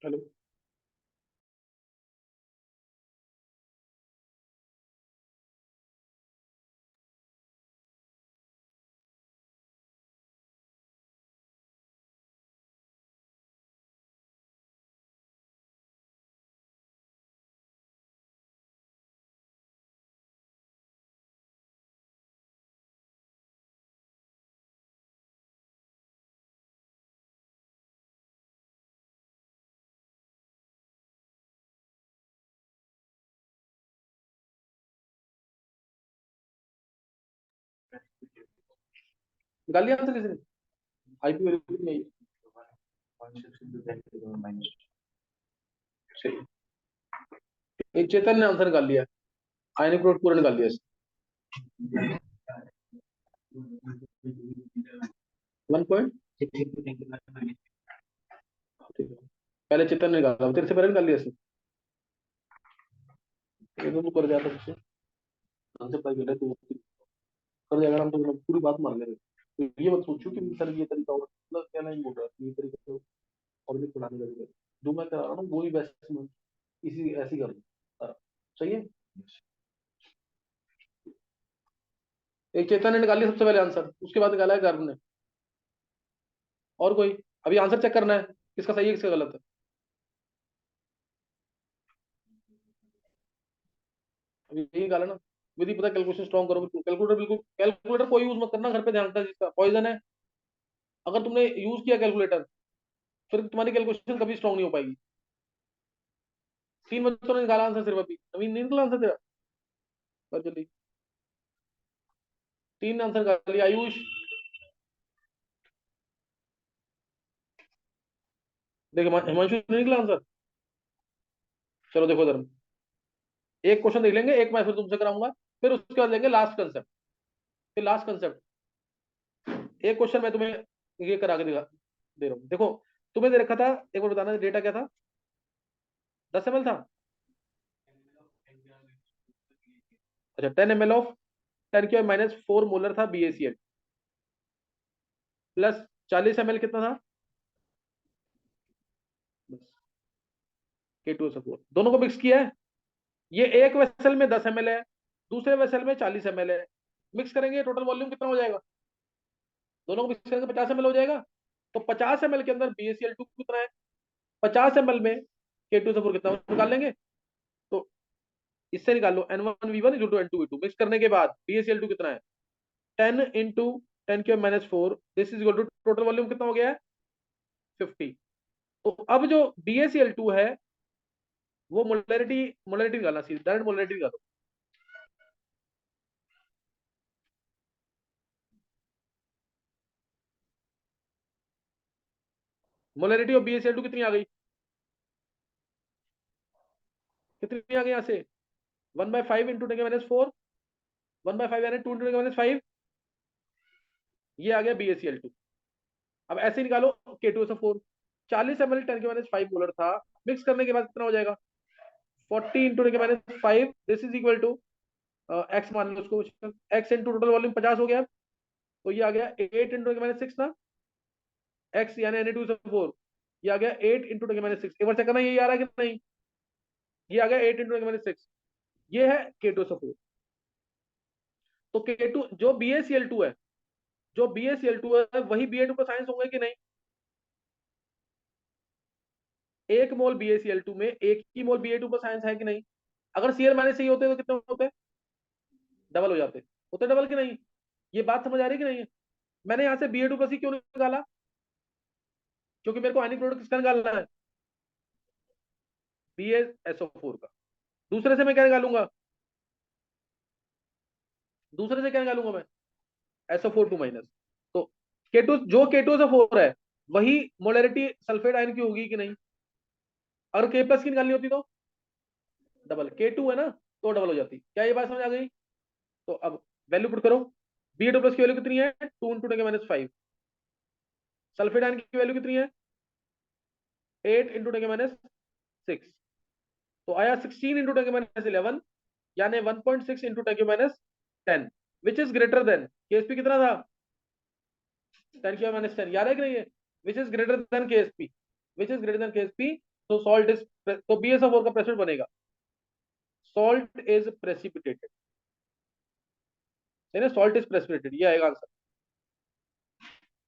Hello. निकाल लिया answer किसी ने? आईपी वैल्यू नहीं आई। सही। एक चेतन ने आंसर निकाल लिया, आयनिक प्रोडक्ट पूरा निकाल लिया। 1 पॉइंट। पहले चेतन ने निकाला, तेरे से पहले निकाल लिया इसने। ये तो तू कर जाता कुछ आंसर पाई बेटा, तू कर जाएगा हम तो पूरी बात मान लेंगे। तो ये मत सोचो कि सर ये तरीका होगा, मतलब क्या नहीं बोल रहा है, ये तरीका तो और भी पढ़ाने लगेगा। जो मैं करा रहा हूँ वो ही बेस्ट में इसी ऐसे ही कर लो। सही है। एक चेतन ने निकाल लिया सबसे पहले आंसर, उसके बाद निकाला है गर्भ ने। और कोई? अभी आंसर चेक करना है किसका सही है किसका गलत है। अभी यही निकाला ना। विधि पता, कैलकुलेशन स्ट्रॉन्ग करो। कैलकुलेटर बिल्कुल, कैलकुलेटर कोई यूज मत करना घर पे, ध्यान रखना, जिसका पॉइजन है। अगर तुमने यूज किया कैलकुलेटर, फिर तुम्हारी कैलकुलेशन कभी स्ट्रॉन्ग नहीं हो पाएगी। 3 बच्चों ने निकाला आंसर, सिर्फ अभी नवीन नहीं निकला आंसर तेरा। कर जल्दी। 3 आंसर निकाल लिया। आयुष देखो, हिमांशु नहीं निकला आंसर। चलो देखो इधर, एक क्वेश्चन देख लेंगे, एक मैं फिर तुमसे कराऊंगा, फिर उसके बाद लेंगे लास्ट कंसेप्ट। फिर लास्ट कंसेप्ट, एक क्वेश्चन मैं तुम्हें ये करा के दिखा दे रहा हूँ। देखो, तुम्हें दे रखा था, एक बार बताना डेटा क्या था। 10 ml था। अच्छा, 10 ml ऑफ 10⁻⁴ मोलर था BaCl, प्लस 40 ml कितना था, K2SO4। दोनों को मिक्स किया है। ये एक वेसल में 10 ml है, दूसरे वेसल में 40 ml है। मिक्स करेंगे, टोटल वॉल्यूम कितना हो जाएगा? दोनों को मिक्स करेंगे 50 ml हो जाएगा। तो 50 ml के अंदर BaCl2 कितना है, 50 ml में K2SO4 कितना है, निकाल लेंगे। तो इससे निकाल लो, N1V1 = N2V2। मिक्स करने के बाद BaCl2 कितना है, 10 × 10⁻⁴, this is equal to, total volume कितना हो गया है, 50। तो अब जो BaCl2 है, वो मोलरिटी, मोलरिटी निकालना, सीधे डायरेक्ट मोलरिटी निकालो। मोलरिटी ऑफ BaCl2 कितनी आ गई, कितनी आ गई यहाँ से, 1/5 × 10⁻⁴, 1/5 यानी 2 × 10⁻⁵। ये आ गया BaCl2। अब ऐसे निकालो K2SO4, 40 ml 10⁻⁵ मोलर था, मिक्स करने के बाद कितना हो जाएगा, 40 × 10⁻⁵, this is equal to X मान लो उसको, एक्स इंटू टोटल वॉल्यूम 50 हो गया। तो ये आ गया 8 × 10⁻⁶ ना, एक्स यानी Na2SO4, ये आ गया 8 × 10⁻⁶। एक बार चेक करना ये आ रहा है कि नहीं, ये आ गया 8 × 10⁻⁶। ये है K2SO4। तो K2 जो BaCl2 है, जो BaCl2 है वही Ba2 का साइंस होंगे कि नहीं। 1 मोल BaCl2 में 1 ही मोल Ba2 का साइंस है कि नहीं। अगर Cl- सही होते तो कितने होते, डबल हो जाते, होते डबल कि नहीं। ये बात समझ आ रही कि नहीं है। मैंने यहां से Ba2 क्यों निकाला, क्योंकि मेरे को आयनिक प्रोडक्ट किसका निकालना है, BaSO4 का। दूसरे से मैं क्या निकालूंगा, दूसरे से क्या निकालूंगा मैं, SO4 2-। तो K2, जो K2SO4 है वही मोलरिटी सल्फेट आयन की होगी कि नहीं। अगर K+ की निकालनी होती तो डबल, K2 है ना, तो डबल हो जाती। क्या ये बात समझ आ गई। तो अब वैल्यू पुट करो, Ba2+ की वैल्यू कितनी है, 2 × 10⁻⁵। सल्फेट आयन की वैल्यू कितनी है, 8 × 10⁻⁶। तो आया 16 × 10⁻11, यानी 1.6 × 10⁻10, which is greater than KSP कितना था, 10⁻10। याद है कि नहीं है, which is greater than KSP, which is greater than KSP तो सॉल्ट इज, तो BSO4 का प्रेसिपिटेट बनेगा, सॉल्ट इज प्रेसिपिटेटेड, है ना, सॉल्ट इज प्रेसिपिटेटेड, ये आएगा आंसर।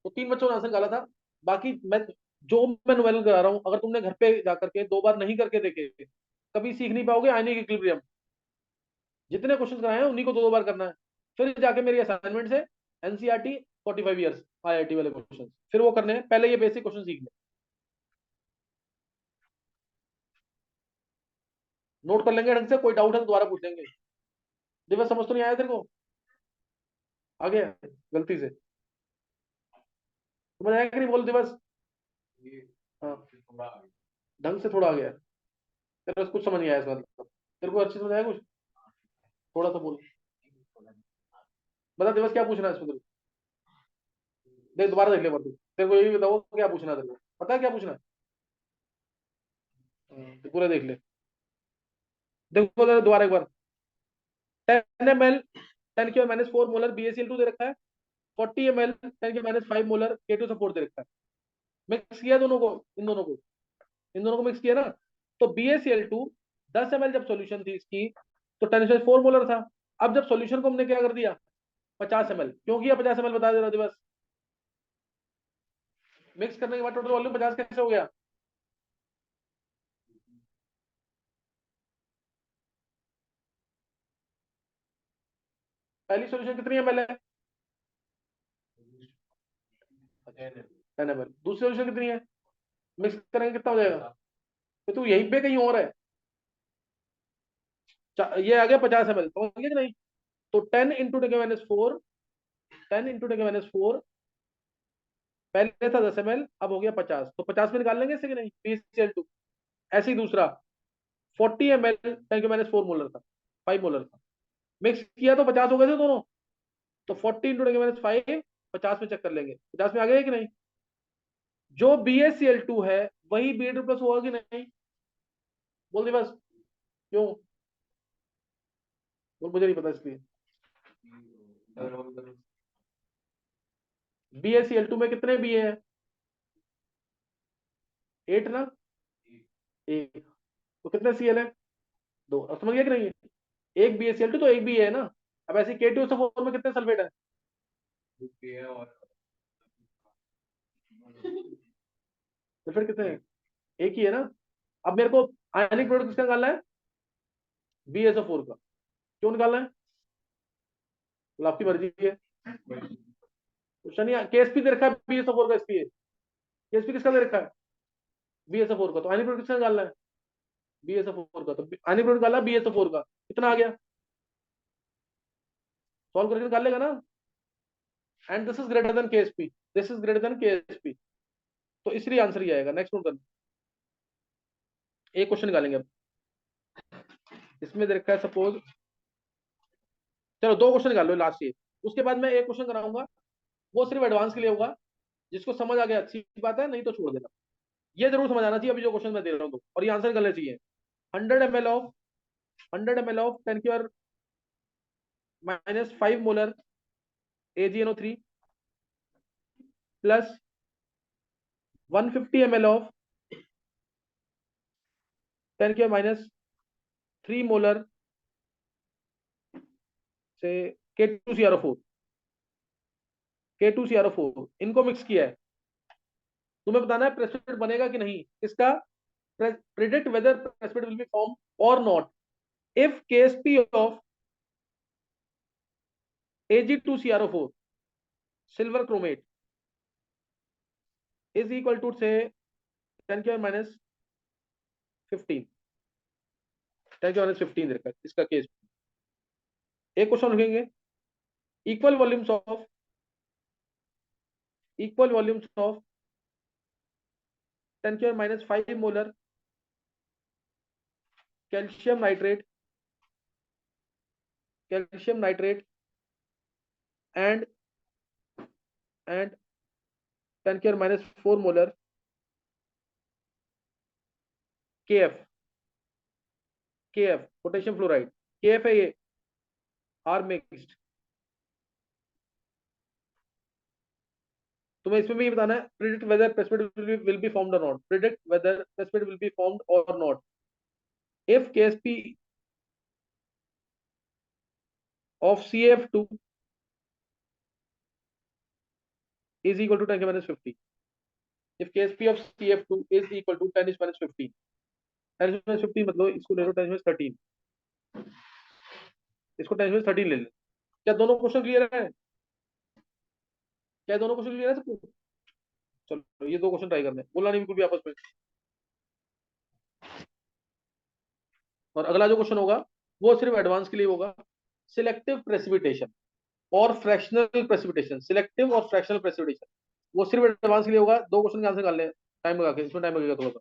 तो 3 बच्चों ने आंसर निकाला था। बाकी मैं नोवेल करा रहा हूं, अगर तुमने घर पे जाकर के 2 बार नहीं करके देखे, कभी सीख नहीं पाओगे आयनिक इक्विलिब्रियम। जितने क्वेश्चन कराए हैं उन्हीं को 2 2 बार करना है। फिर जाके मेरी असाइनमेंट से एनसीईआरटी 45 ईयर्स IIT वाले क्वेश्चन फिर वो करने हैं, पहले ये बेसिक क्वेश्चन सीख ले। नोट कर लेंगे ढंग से, कोई डाउट है तो दोबारा पूछ लेंगे। दिवस समझ तो नहीं आया तेरे को? आ गया गलती से? समझ आया कि नहीं, बोल दिवस। हाँ, ढंग से थोड़ा आ गया, तेरे को कुछ समझ नहीं आया इस बार, तेरे को अच्छी समझ आया कुछ? थोड़ा सा बोल, बता दिवस क्या पूछना है इसमें तेरे को? देख दोबारा देख ले बार, तेरे को यही बताओ क्या पूछना है तेरे को, पता है क्या पूछना है? तो पूरा देख ले, देखो दोबारा एक बार। 10 ml 10⁻⁴ मोलर BaCl2 दे रखा है, 40 ml 10⁻⁵ मोलर K2SO4 दे रखा है। मिक्स किया दोनों को, इन दोनों को मिक्स किया ना। तो BaCl2 10 ml जब सॉल्यूशन थी इसकी, तो 10⁻⁴ मोलर था। अब जब सॉल्यूशन को हमने क्या कर दिया, 50 ml, क्यों किया 50 ml, बता दे रहा दिवस। मिक्स करने के बाद टोटल वॉल्यूम 50 कैसे हो गया? पहली सॉल्यूशन कितनी ml है? 10 ml। दूसरी सॉल्यूशन कितनी है? मिक्स करेंगे कितना हो जाएगा? तो तू यहीं पे कहीं और है। ये आ गया 50 ml, समझ गया कि नहीं? तो 10 × 10⁻⁴, 10 × 10⁻⁴, पहले था 10 ml, अब हो गया 50, तो 50 में निकाल लेंगे इससे कि नहीं, BaCl2। ऐसे ही दूसरा 40 ml 10⁻⁴ मोलर था, 5 मोलर था, मिक्स किया तो 50 हो गए थे दोनों। तो 40 × 10⁻⁵, 50 में चेक कर लेंगे, 50 में आ गया कि नहीं? जो BaCl2 है वही Ba2+ होगा कि नहीं? बोल दे बस। क्यों? बोल, मुझे नहीं पता इसलिए। BaCl2 में कितने बी है? 8 ना, 1। तो कितने Cl है? 2। अब समझ गया कि नहीं? एक BaCl2 तो एक बी है ना। अब ऐसे K2SO4 में कितने सल्फेट है? सल्फेट कितने हैं? एक ही है ना। अब मेरे को आयनिक प्रोडक्ट किसका निकालना है? BaSO4 का। क्यों निकालना है? तो आपकी मर्जी है। क्वेश्चन ही KSP दे रखा है, BaSO4 का SP है। KSP किसका दे रखा है? BaSO4 का। तो आयनिक प्रोडक्ट किसका निकालना है? BaSO4 का। तो आयनिक प्रोडक्ट निकाला BaSO4 का, कितना आ गया? सॉल्व करके निकाल लेगा ना। And this is greater than KSP, this is greater than KSP, तो इसलिए आंसर ही आएगा। नेक्स्ट नोट करना, एक क्वेश्चन निकालेंगे अब। इसमें दे रखा है सपोज, चलो 2 क्वेश्चन निकाल लो लास्ट ये, उसके बाद मैं एक क्वेश्चन कराऊंगा, वो सिर्फ एडवांस के लिए होगा। जिसको समझ आ गया अच्छी बात है, नहीं तो छोड़ देना। ये जरूर समझ आना चाहिए अभी जो क्वेश्चन मैं दे रहा हूँ तो, और ये आंसर करना चाहिए। 100 ml of 10⁻⁻⁵ molar AgNO3 plus 150 ml of 10⁻⁻³ molar से K2CrO4, K2CrO4 इनको मिक्स किया है। तुम्हें बताना है प्रेसिपिटेट बनेगा कि नहीं इसका। Predict whether precipitate will be form or not if KSP of Ag2CrO4 silver chromate is equal to say 10⁻⁻15, 10⁻⁻15 दे रखा है इसका केस। एक क्वेश्चन लिखेंगे, equal volumes of 10⁻⁵ molar calcium nitrate and 10⁻⁴ molar KF potassium fluoride, KF है ये, are mixed. तुम्हें इसमें भी ये बताना है, predict whether precipitate will be formed or not, predict whether precipitate will be formed or not if KSP of CF2 is equal to 10 minus 50. If KSP of CF2 is equal to 10 is minus 15, 10 is minus 15 मतलब इसको ले लो 10 minus 13, इसको 10 minus 13 ले ले। क्या दोनों question clear है? क्या दोनों क्वेश्चन क्लियर है सबको? चलो ये दो क्वेश्चन ट्राई करते हैं, बोलना नहीं बिल्कुल भी आपस में। और अगला जो क्वेश्चन होगा वो सिर्फ एडवांस के लिए होगा, सिलेक्टिव प्रेसिपिटेशन और फ्रैक्शनल प्रेसिपिटेशन, सिलेक्टिव और फ्रैक्शनल प्रेसिपिटेशन, वो सिर्फ एडवांस के लिए होगा। दो क्वेश्चन के आंसर कर ले टाइम लगा के, इसमें टाइम लगेगा थोड़ा सा।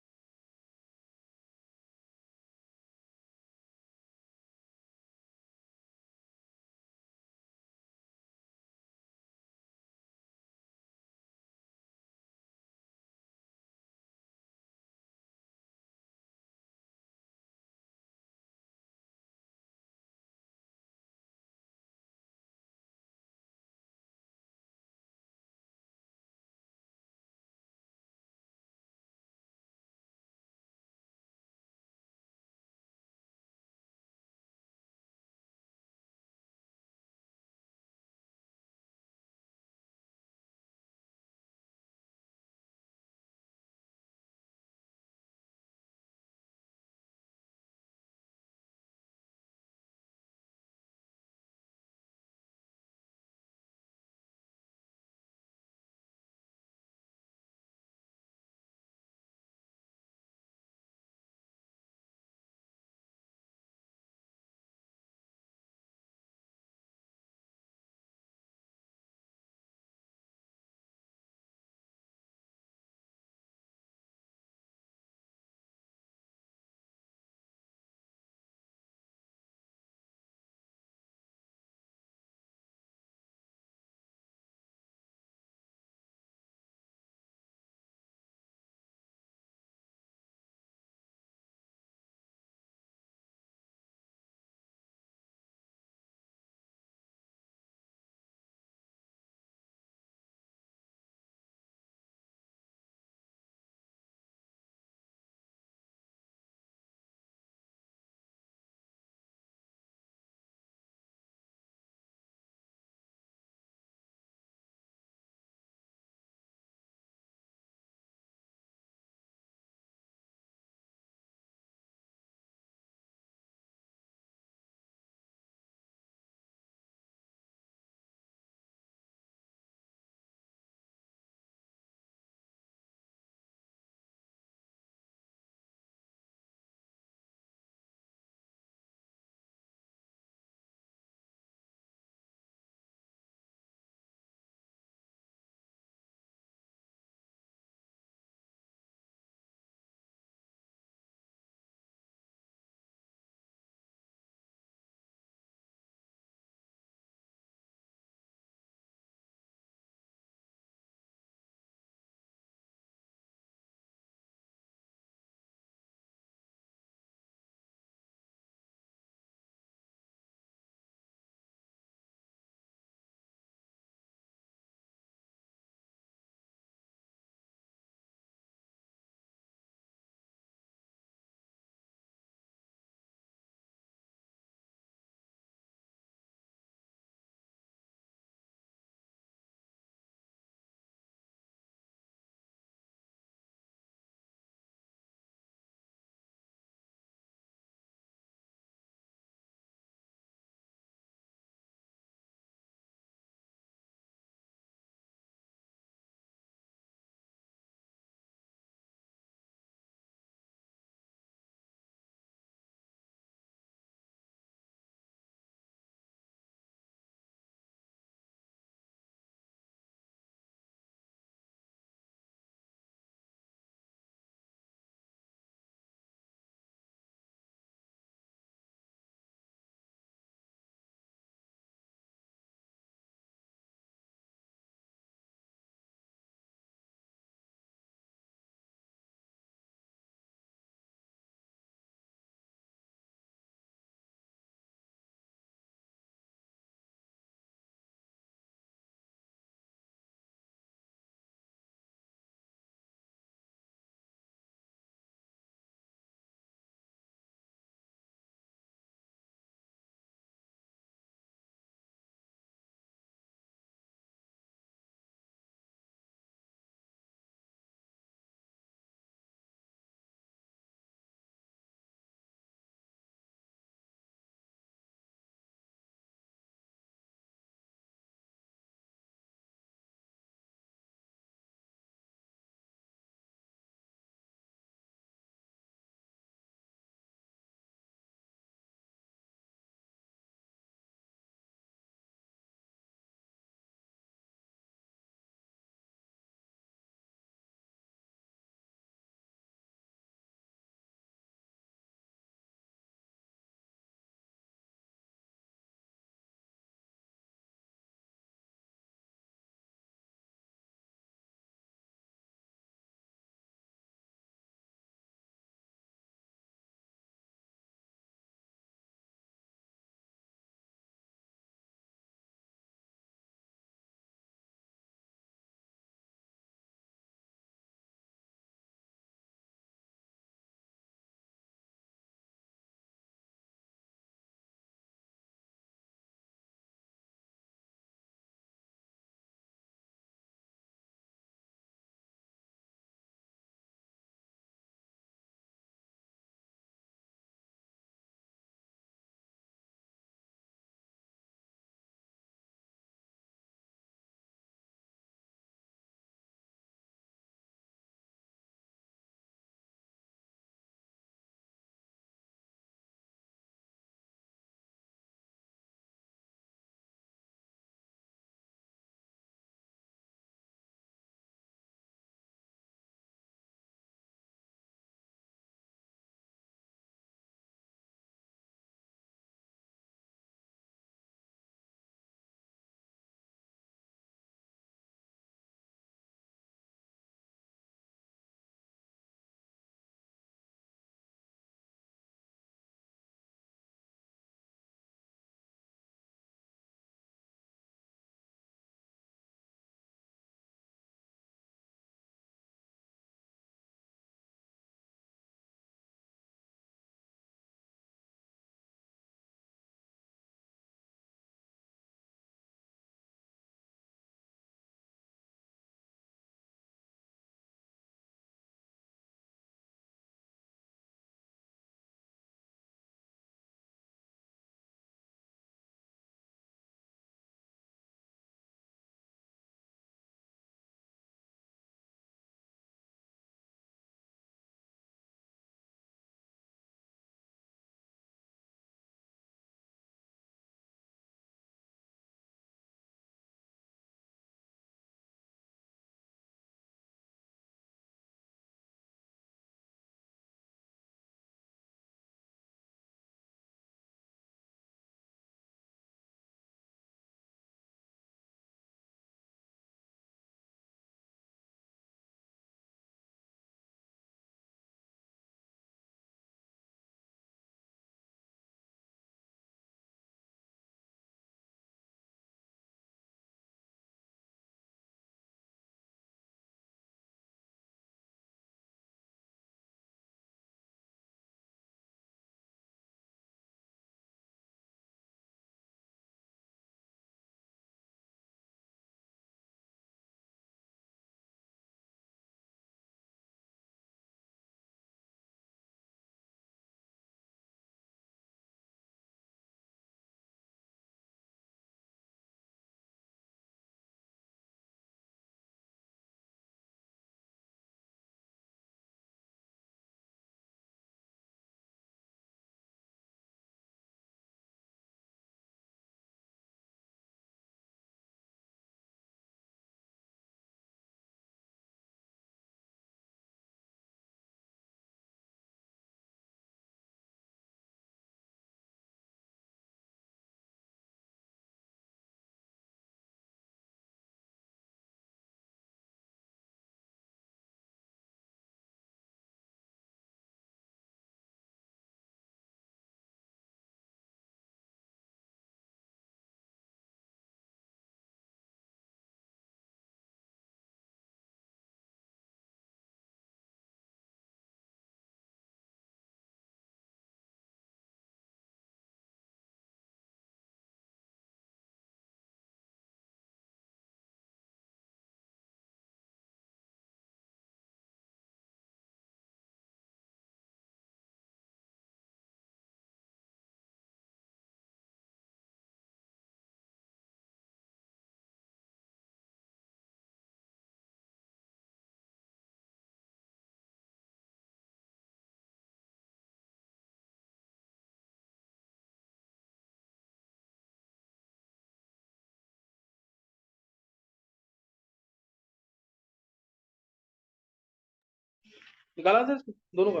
निकाला आंसर दोनों का?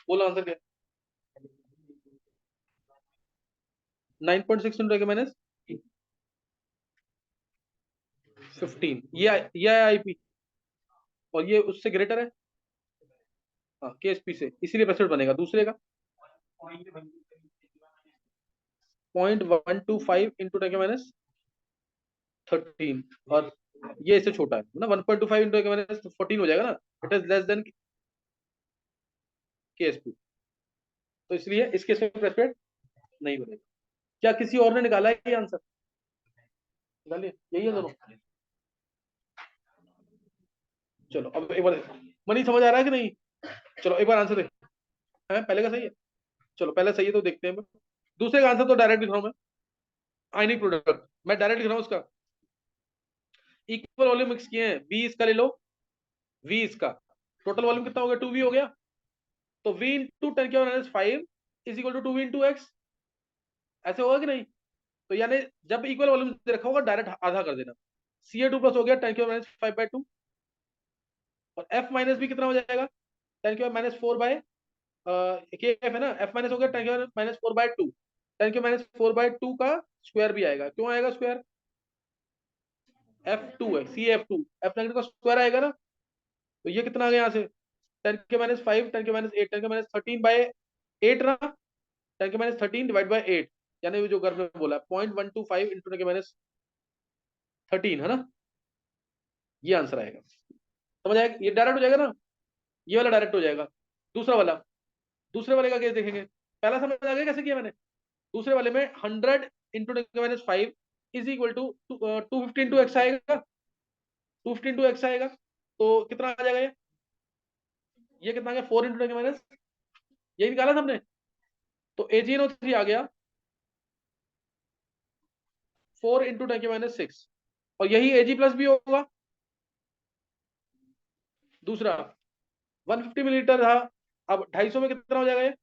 बोला आंसर क्या? 9.6 इंटू माइनस 15, ये है आईपी, और ये उससे ग्रेटर है, हाँ केएसपी से, इसीलिए प्रेसिडेंट बनेगा। दूसरे का 0.125 इंटू 10 माइनस 13, और ये इससे छोटा है ना, 1.25 इंटू 10 माइनस 14 हो जाएगा ना, it is less than Ksp, तो इसलिए इसके से प्रेसिडेंट नहीं बनेगा। क्या किसी और ने निकाला है ये आंसर? निकालिए, यही है दोनों। चलो अब एक बार, मनी समझ आ रहा है कि नहीं? चलो एक बार आंसर देख, है पहले का सही है? चलो पहले सही है तो देखते हैं। दूसरे का आंसर तो डायरेक्ट लिख रहा हूं मैं, आयनिक प्रोडक्ट मैं डायरेक्ट लिख रहा हूं उसका। इक्वल वॉल्यूम मिक्स किए हैं, बी इसका ले लो, वी इसका, टोटल वॉल्यूम कितना हो गया? 2v हो गया, तो v into 10⁻⁵ is equal to 2v into X, ऐसे होगा कि नहीं? तो यानी जब इक्वल वॉल्यूम दे रखा होगा डायरेक्ट आधा कर देना, Ca2 प्लस हो गया 10⁻⁵/2, और f माइनस भी कितना हो जाएगा? 10⁻⁴/, के एफ है ना, f माइनस हो गया 10⁻⁴/2, 10⁻⁴/2 का स्क्वायर भी आएगा। क्यों आएगा स्क्वायर? f2 है, CF2, f नेगेटिव का स्क्वायर आएगा ना, तो ये कितना आ गया यहाँ से? 10⁻⁵, 10⁻⁸, 10⁻13/8 ना, 10⁻13 डिवाइड बाई 8, यानी जो गर्भ में बोला 0.125 इंटू 10⁻13 है ना, ये आंसर आएगा। समझ आएगा? ये डायरेक्ट हो जाएगा ना, ये वाला डायरेक्ट हो जाएगा। दूसरा वाला, दूसरे वाले का केस देखेंगे। पहला समझ आ गया कैसे किया मैंने? दूसरे वाले में 100 into 10⁻⁵ is equal to 250 into X आएगा, 250 इंटू एक्स आएगा, तो कितना आ जाएगा ये कितना आ गया? 4 इंटू 10⁻, यही निकाला था हमने, तो AgNO3 आ गया 4 इंटू 10⁻⁶, और यही Ag प्लस भी होगा। दूसरा 150 मिलीलीटर था, अब 250 में कितना हो जाएगा ये?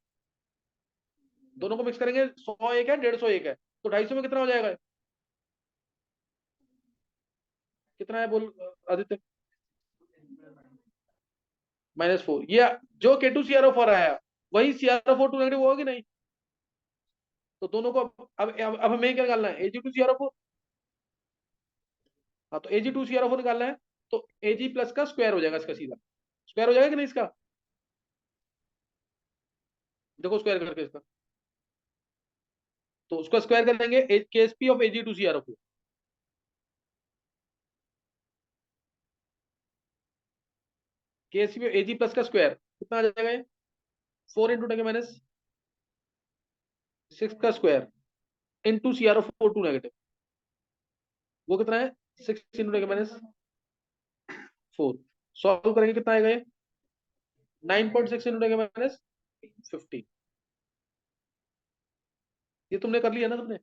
दोनों को मिक्स करेंगे, 100 एक है, 150 एक है, तो 250 में कितना हो जाएगा? कितना है बोल आदित्य? -4, ये जो K2CrO4 आया वही CrO4 2 नेगेटिव होगा कि नहीं? तो दोनों को अब हमें क्या निकालना है? Ag2CrO4, हाँ तो Ag2CrO4 निकालना है, तो Ag प्लस का स्क्वायर हो जाएगा, इसका सीधा स्क्वायर हो जाएगा कि नहीं इसका? देखो स्क्वायर करके इसका, तो उसका स्क्वायर कर देंगे, KsP of Ag2CrO4, KsP of Ag plus का स्क्वायर कितना आ जाएगा ये? 4 इंटू 10⁻6 का स्क्वायर इंटू CrO4 2 नेगेटिव, वो कितना है? 6 इंटू 10⁻4, सॉल्व करेंगे कितना आएगा ये? 9.6 इंटू 10⁻50। ये तुमने कर लिया ना तुमने,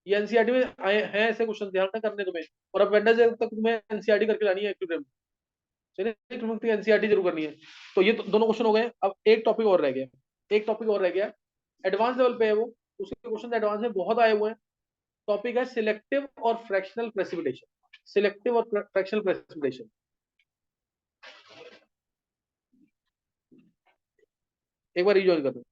ये एनसीईआरटी में आए हैं ऐसे क्वेश्चन, ध्यान ना करने तुम्हें, और अब वेडनेसडे तक तुम्हें एनसीईआरटी करके लानी है एक्टिव, चलिए एनसीईआरटी जरूर करनी है। तो ये दोनों क्वेश्चन हो गए, अब एक टॉपिक और रह गया, एक टॉपिक और रह गया, एडवांस लेवल पे है वो, उसके क्वेश्चन एडवांस में बहुत आए हुए हैं। टॉपिक है सिलेक्टिव और फ्रैक्शनल प्रेसिपिटेशन, सिलेक्टिव और फ्रैक्शनल प्रेसिपिटेशन। एक बार रिजॉइन कर दो।